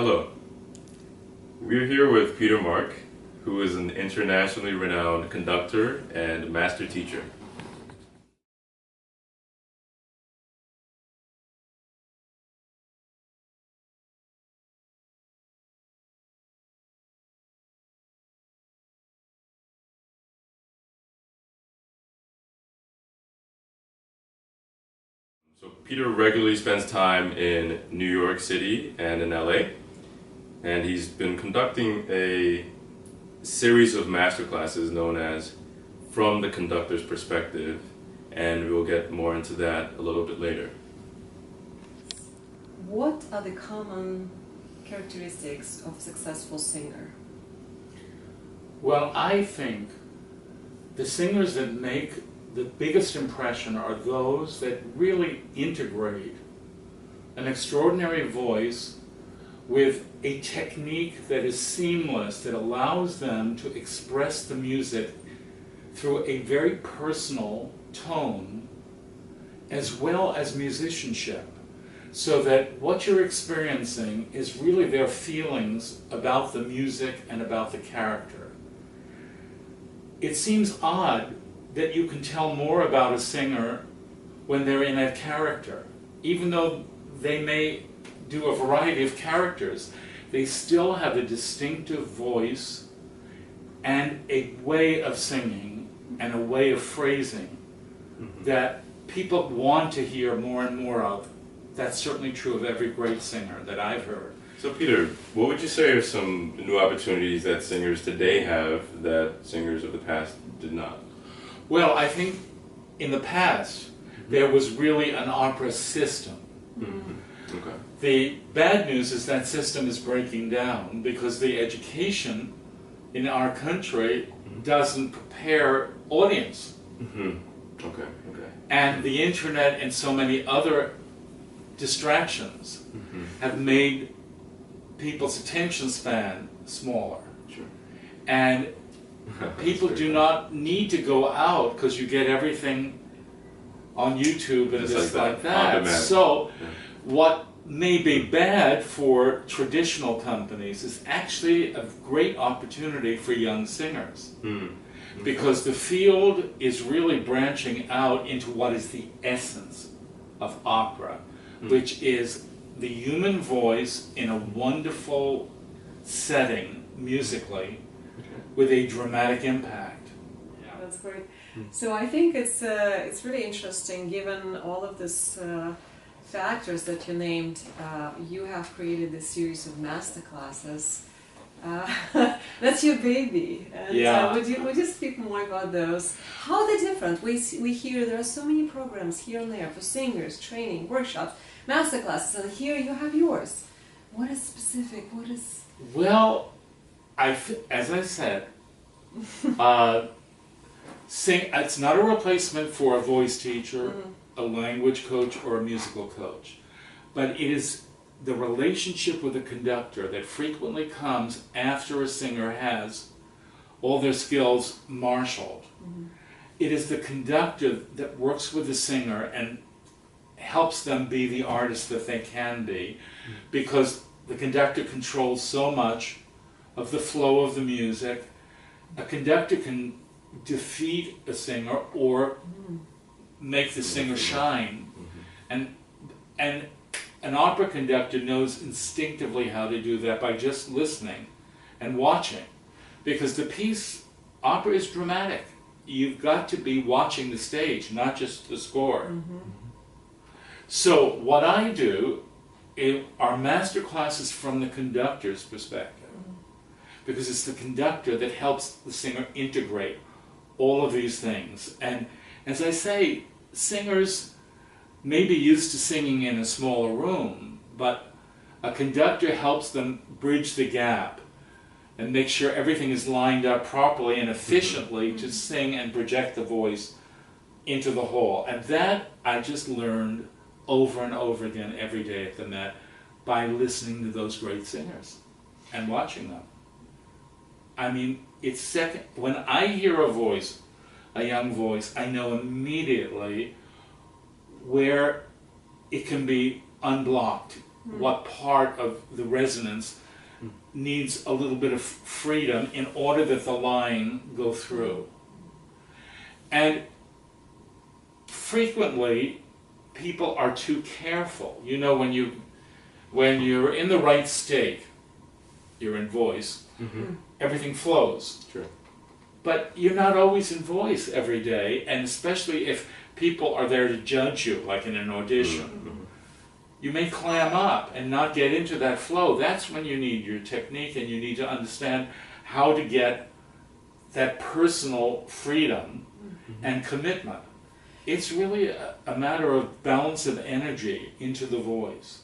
Hello. We're here with Peter Mark, who is an internationally renowned conductor and master teacher. So Peter regularly spends time in New York City and in LA, and he's been conducting a series of masterclasses known as From the Conductor's Perspective, and we'll get more into that a little bit later. What are the common characteristics of a successful singer? Well, I think the singers that make the biggest impression are those that really integrate an extraordinary voice with a technique that is seamless, that allows them to express the music through a very personal tone as well as musicianship, so that what you're experiencing is really their feelings about the music and about the character. It seems odd that you can tell more about a singer when they're in a character. Even though they may do a variety of characters, they still have a distinctive voice and a way of singing and a way of phrasing that people want to hear more and more of. That's certainly true of every great singer that I've heard. So Peter, what would you say are some new opportunities that singers today have that singers of the past did not? Well, I think in the past there was really an opera system. Okay. The bad news is that system is breaking down because the education in our country doesn't prepare audience. Okay. And the internet and so many other distractions have made people's attention span smaller. Sure. And people do not need to go out because you get everything on YouTube and just like that. So what may be bad for traditional companies is actually a great opportunity for young singers. Because the field is really branching out into what is the essence of opera, which is the human voice in a wonderful setting musically with a dramatic impact. That's great. So I think it's really interesting, given all of this factors that you named. You have created this series of masterclasses. That's your baby. And, would you speak more about those? How are they different? We hear there are so many programs here and there for singers, training, workshops, masterclasses, and here you have yours. What is specific? What is? Well, as I said, it's not a replacement for a voice teacher, a language coach, or a musical coach, but it is the relationship with the conductor that frequently comes after a singer has all their skills marshaled. It is the conductor that works with the singer and helps them be the artist that they can be, because the conductor controls so much of the flow of the music. A conductor can defeat a singer or make the singer shine. And an opera conductor knows instinctively how to do that by just listening and watching. Because the piece, opera is dramatic. You've got to be watching the stage, not just the score. So what I do are master classes from the conductor's perspective. Because it's the conductor that helps the singer integrate all of these things. And as I say, singers may be used to singing in a smaller room, but a conductor helps them bridge the gap and make sure everything is lined up properly and efficiently to sing and project the voice into the whole. And that I just learned over and over again every day at the Met by listening to those great singers and watching them. I mean, it's second. When I hear a voice, a young voice, I know immediately where it can be unblocked what part of the resonance needs a little bit of freedom in order that the line go through. And frequently, people are too careful. You know, when you're in the right state, you're in voice, everything flows. Sure. But you're not always in voice every day, and especially if people are there to judge you, like in an audition. You may clam up and not get into that flow. That's when you need your technique, and you need to understand how to get that personal freedom and commitment. It's really a matter of balance of energy into the voice.